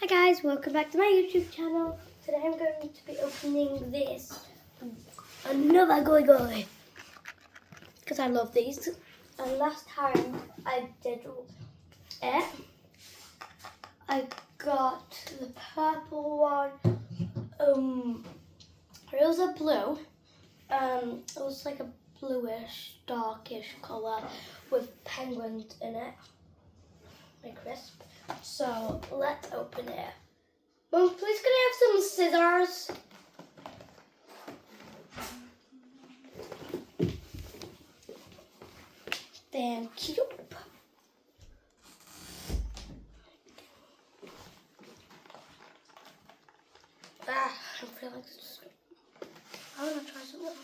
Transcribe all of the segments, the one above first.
Hi guys, welcome back to my YouTube channel. Today I'm going to be opening this, another Gui-Gui, because I love these. And last time I did it, I got the purple one, it was a blue, it was like a bluish, darkish colour with penguins in it, very crisp. So let's open it. Mom, please can I have some scissors? Thank you. I feel like this. I want to try something.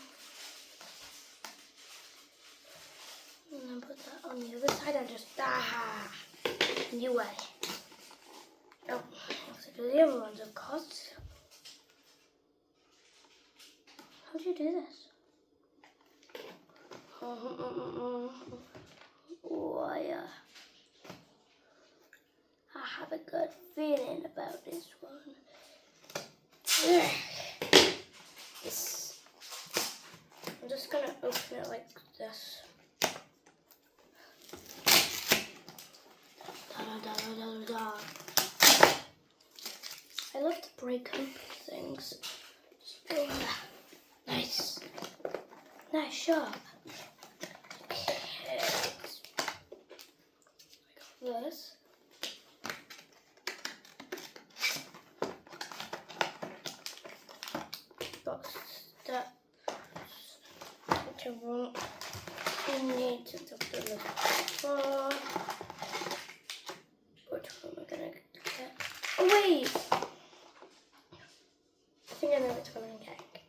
And then put that on the other side and just new way. Oh, let's do the other ones, of course. How do you do this? Oh yeah. I have a good feeling about this one. This. I'm just gonna open it like this. I love to break open things. Nice. Nice shot. Okay. I got this. Got steps which I won't need to do this before. Which one am I gonna get? Oh wait! I think I know which one I'm getting.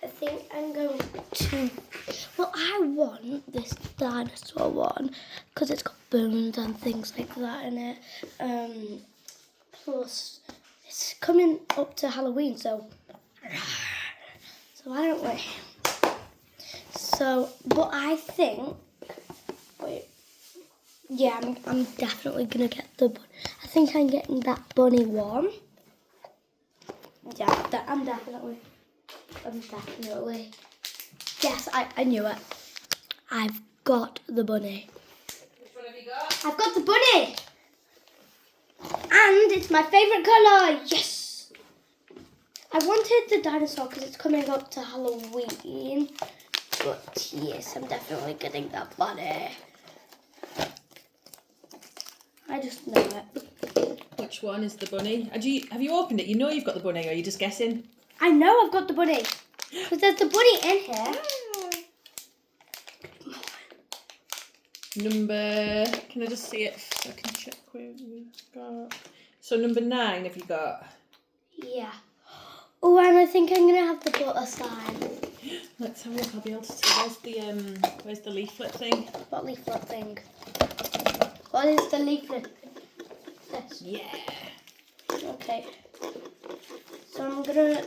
I think I'm going to. Well, I want this dinosaur one because it's got bones and things like that in it. Plus, it's coming up to Halloween, so why don't we? So, but I think. Wait. Yeah, I'm definitely gonna get the. I think I'm getting that bunny one. Yeah, I'm definitely. Yes, I knew it. I've got the bunny. Which one have you got? I've got the bunny! And it's my favourite colour! Yes! I wanted the dinosaur because it's coming up to Halloween. But yes, I'm definitely getting that bunny. I just know it. Which one is the bunny? Have you opened it? You know you've got the bunny, or are you just guessing? I know I've got the bunny. Because there's the bunny in here. Number, can I just see it so I can check where you've got? So number 9 have you got? Yeah. Oh, and I think I'm going to have the butter slime. Let's have a look, I'll be able to see. Where's the leaflet thing? What leaflet thing? What is the leaflet? This. Yeah. Okay. So I'm going to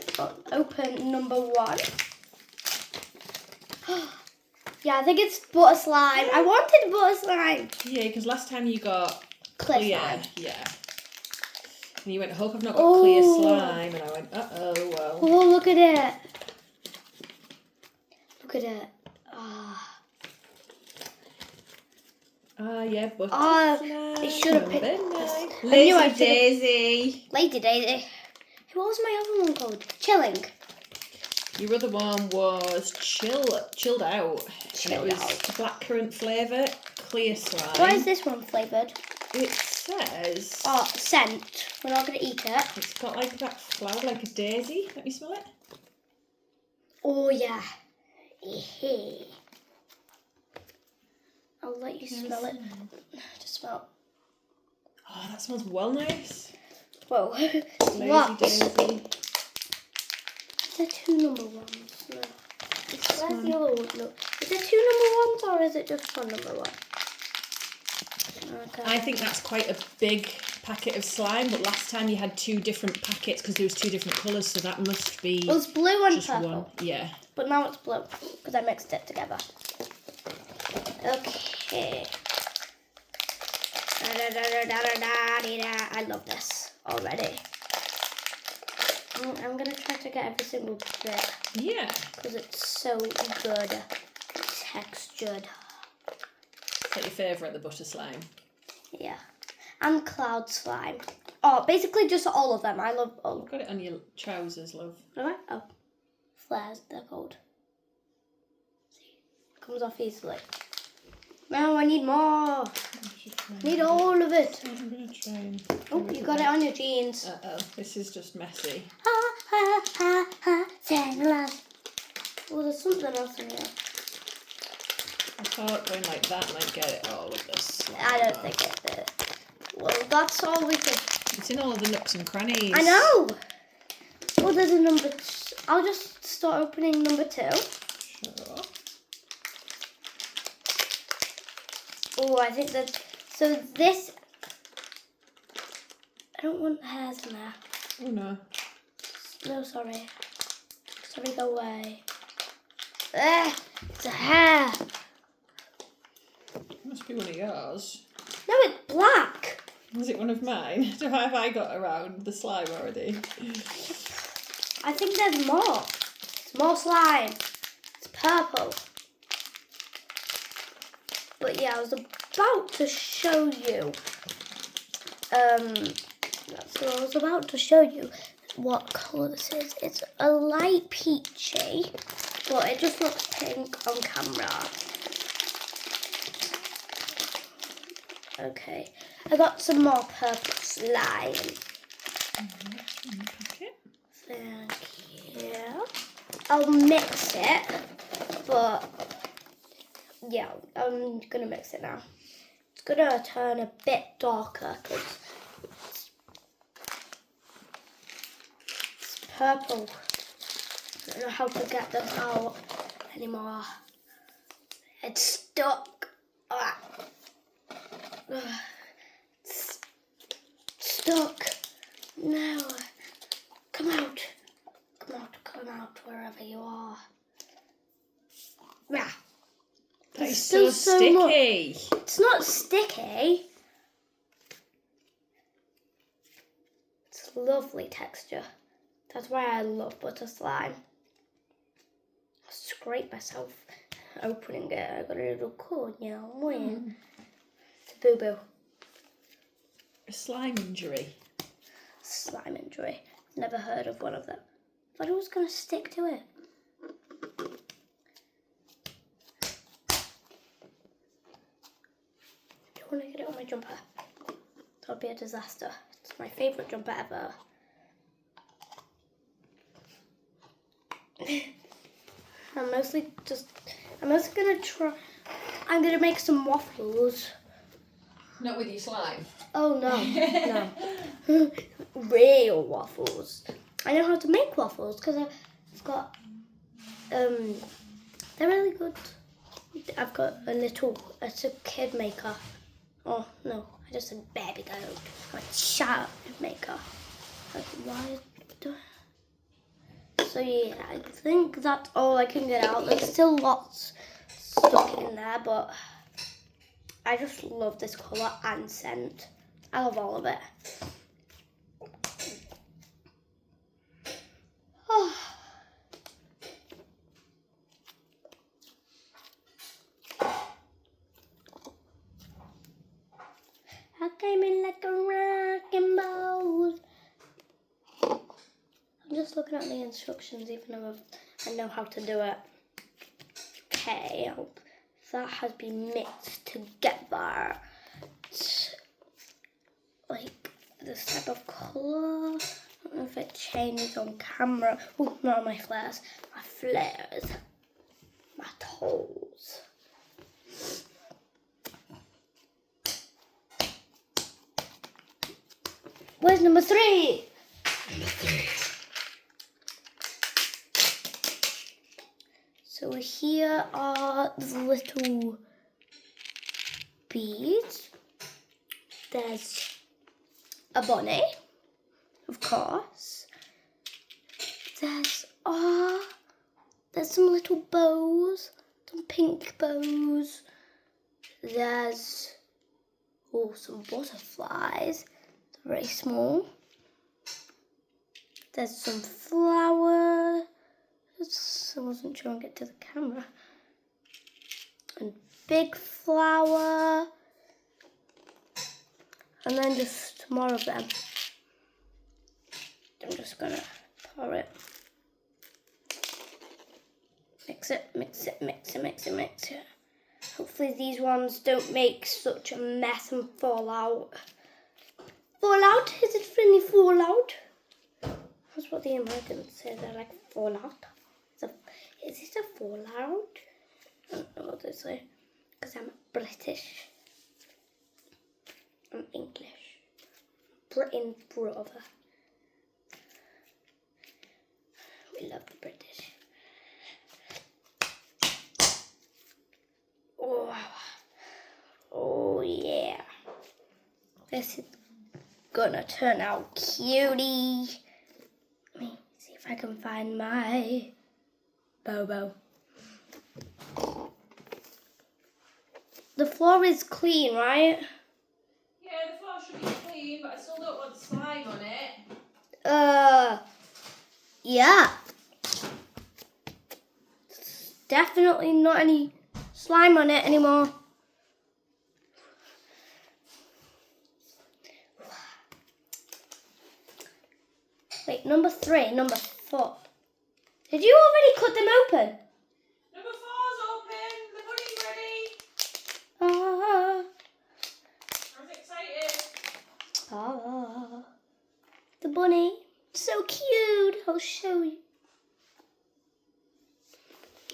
open number 1. Yeah, I think it's butter slime. I wanted butter slime. Yeah, because last time you got Clear slime. Yeah. And you went, I hope I've not got clear slime. And I went, uh-oh, well. Oh, look at it. Look at it. Yeah, butter slime. It should have picked nice. this. Lazy Daisy. Lady Daisy. What was my other one called? Chilling. Your other one was chilled out. And it was blackcurrant flavour, clear slime. What is this one flavoured? It says... Oh, scent. We're not going to eat it. It's got like that flower, like a daisy. Let me smell it. Oh, yeah. I'll let you smell it. Just smell. Oh, that smells well nice. Whoa. Lazy What? Daisy. Is there 2 number 1s? No. Where's the other one? No. Is there 2 number 1s or is it just 1 number 1? Okay. I think that's quite a big packet of slime, but last time you had 2 different packets because there was 2 different colours, so that must be Well, it's blue and just purple. one. Yeah. But now it's blue because I mixed it together. Okay. I love this. already. I'm going to try to get every single bit. Yeah. Because it's so good. Textured. Is that your favourite, the butter slime? Yeah. And cloud slime. Oh, basically just all of them. I love all. You've got it on your trousers, love. Alright. Oh. Flares, they're called. See? Comes off easily. No, I need more. Need all of it. I'm going to try and... Oh, you got it on your jeans. Uh-oh, this is just messy. Ha, ha, ha, ha, Sandalwood. Oh, there's something else in here. I thought going like that might get it all of this slime. I don't think it did. Well, that's all we can. It's in all of the nooks and crannies. I know! Oh, there's a number I'll just start opening number 2. Sure. Oh, I think that... So this... I don't want hairs in there. Oh no. No, sorry. Sorry, go away. It's a hair. Must be one of yours. No, it's black. Is it one of mine? Have I got around the slime already? I think there's more. It's more slime. It's purple. But yeah, I was about to show you. So I was about to show you what colour this is. It's a light peachy, but it just looks pink on camera. Okay, I got some more purple slime. Okay. Thank you. I'll mix it, but yeah, I'm gonna mix it now. It's gonna turn a bit darker because it's purple. I don't know how to get this out anymore. It's stuck. It's stuck. No. Come out. Come out. Come out wherever you are. Yeah. That is so sticky. It's not sticky. It's lovely texture. That's why I love butter slime. I scrape myself opening it. I got a little cord now. It's a boo-boo. A slime injury. Slime injury. Never heard of one of them. Thought it was going to stick to it. Do you want to get it on my jumper? That would be a disaster. It's my favourite jumper ever. I'm mostly going to try... I'm going to make some waffles. Not with your slime. Oh, no. No. Real waffles. I know how to make waffles because I've got... they're really good. I've got it's a kid maker. Oh, no. I just said baby girl. A child maker. Like, why do So yeah, I think that's all I can get out. There's still lots stuck in there, but I just love this colour and scent. I love all of it. Oh. I came in like a wrecking ball. I'm just looking at the instructions, even though I know how to do it. Okay, that has been mixed together. It's like this type of colour. I don't know if it changes on camera. Oh, not on my flares. My flares. My toes. Where's number 3? Number 3. So here are the little beads. There's a bunny, of course. There's some little bows, some pink bows. There's some butterflies. They're very small. There's some flour. I wasn't showing it to the camera. And big flour. And then just more of them. I'm just gonna pour it. Mix it, mix it, mix it, mix it, mix it. Hopefully these ones don't make such a mess and fall out. Fall out? Is it really fall out? That's what the Americans say. They're like, fall out. Is it a fall out? I don't know what they say. Because I'm British. I'm English. Britain brother. We love the British. Oh, oh yeah. This is gonna turn out cutie. Let me see if I can find my Bobo. The floor is clean, right? Yeah, the floor should be clean, but I still don't want slime on it. Yeah. Definitely not any slime on it anymore. Wait, number 3, number 4. Did you already cut them open? Number 4's open. The bunny's ready. Ah, I was excited. ah. The bunny. So cute. I'll show you.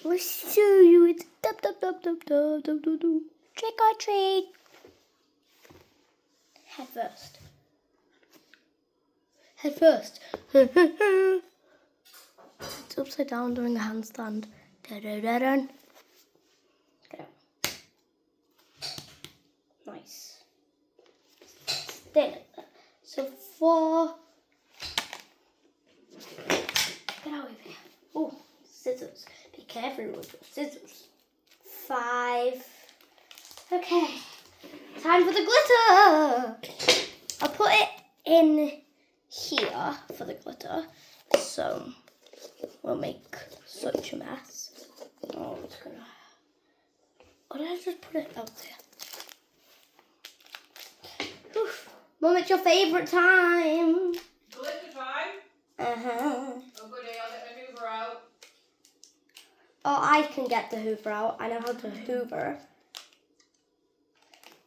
I'll show you. It's dub dub dub dub dub dub dub dub. Trick or treat. Head first. Head first. It's upside down doing a handstand. Da da da da. Get out. Nice. Stay like that. So 4. Get out of here. Oh, scissors. Be careful with your scissors. 5. Okay. Time for the glitter. I'll put it in here for the glitter. So we'll make such a mess. Oh, it's gonna. Or did I just put it out there? Whew. Mum, it's your favourite time. Glitter time. Uh-huh. Oh, goody, I'll get my Hoover out. Oh, I can get the Hoover out. I know how to Hoover.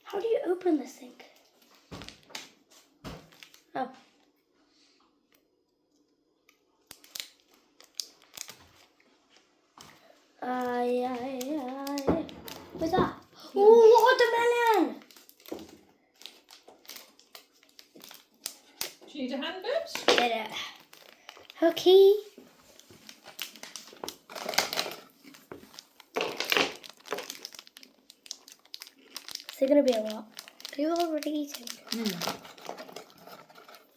How do you open this thing? Oh. What's that? Oh, watermelon! Do you need a hand, Boots? Did it. Okay. Is there going to be a lot? Are you already eating?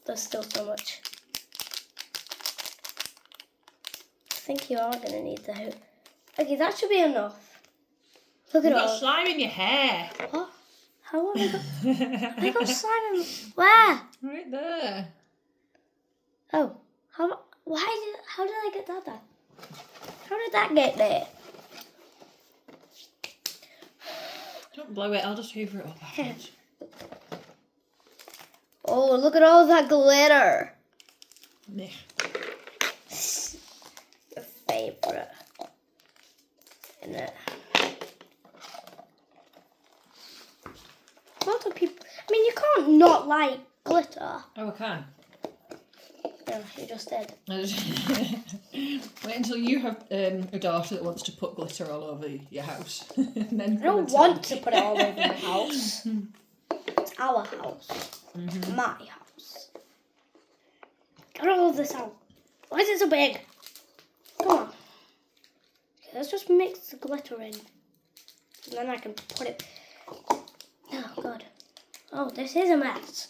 There's still so much. I think you are going to need the hoop. Okay, that should be enough. Look at You've all. got slime in your hair. What? How have I got? I got slime in. Where? Right there. Oh, how did I get that there? How did that get there? Don't blow it, I'll just hoover it up afterwards. Oh, look at all that glitter. Yeah. Your favorite. Isn't it? Lots of people. I mean, you can't not like glitter. Oh, I can. No, you just did. Wait until you have a daughter that wants to put glitter all over your house. And then I don't want to put it all over my house. It's our house. My house. Get all of this out. Why is it so big? Come on. Okay, let's just mix the glitter in. And then I can put it... Oh, God. Oh, this is a mess.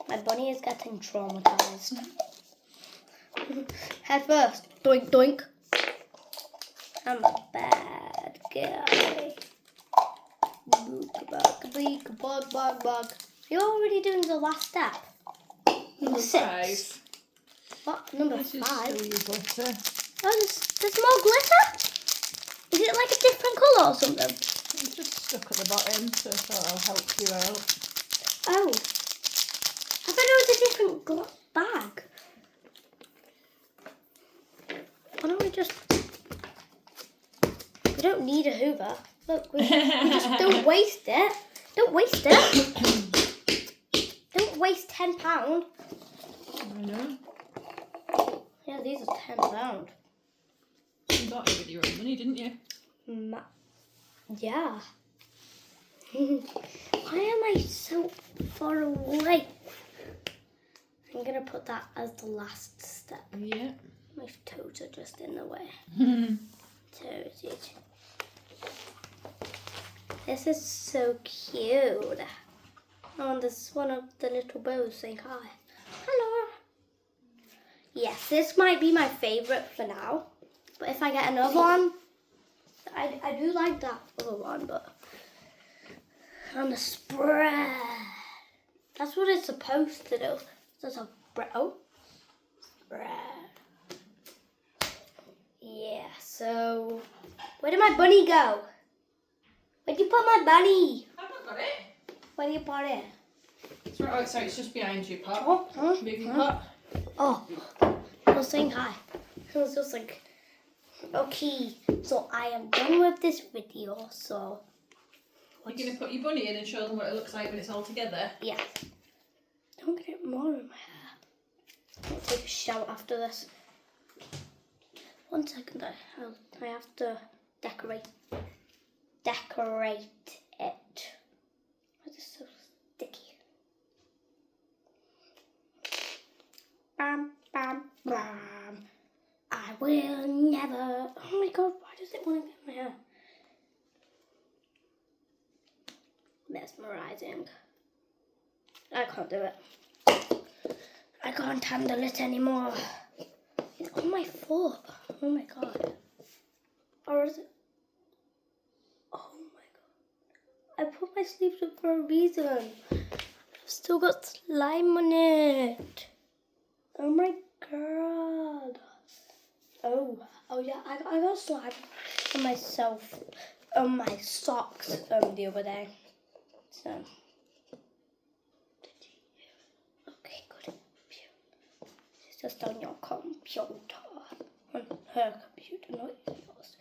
My bunny is getting traumatized. Head first. Doink, doink. I'm a bad guy. Book, bug, beak, bug, bug, bug. You're already doing the last step. Number 6. 5. What? Number This is 5? still your glitter. Oh, there's more glitter? Is it like a different colour or something? It's just stuck at the bottom, so I thought I'll help you out. Oh. I thought it was a different bag. Why don't we just... We don't need a Hoover. Look, we just don't waste it. Don't waste it. Don't waste £10. I know. Yeah, these are £10. You got it with your own money, didn't you? Yeah. Why am I so far away? I'm going to put that as the last step. Yeah. My toes are just in the way. Toesies. This is so cute. Oh, and there's one of the little bows saying hi. Hello. Yes, this might be my favourite for now. But if I get another one, I do like that other one, but... And the spread. That's what it's supposed to do. There's a spread. Oh. Spread. Yeah, so... Where did my bunny go? Where'd you put my bunny? I've not got it. Where did you put it? It's right, oh, sorry, it's just behind you, Pot. Oh, huh? Moving pot. Oh, I was saying hi. I was just like, okay, so I am done with this video, so... You're going to put your bunny in and show them what it looks like when it's all together? Yeah. Don't get more in my hair. I'll take a shower after this. 1 second, I have to decorate it. Why is this so sticky? Bam, bam, bam. I will never... Oh my god, why does it want to get in my hair? Mesmerizing. I can't do it. I can't handle it anymore. It's on my foot. Oh my god. Or is it? Oh my god. I put my sleeves up for a reason. I've still got slime on it. Oh my god. Oh yeah, I got slime on myself, on my socks the other day. So, okay, good. It's just on your computer. On her computer, not yours.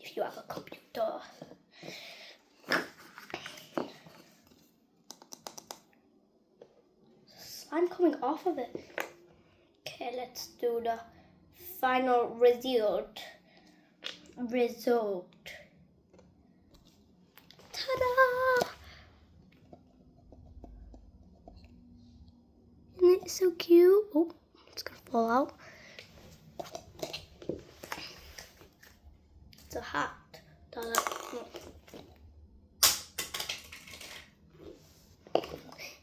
If you have a computer. Slime coming off of it. Okay, let's do the final result. Ta-da! Isn't it so cute? Oh, it's gonna fall out. It's a hat. Ta-da.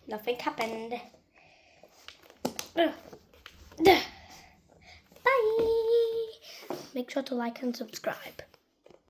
Nothing happened. Bye. Make sure to like and subscribe.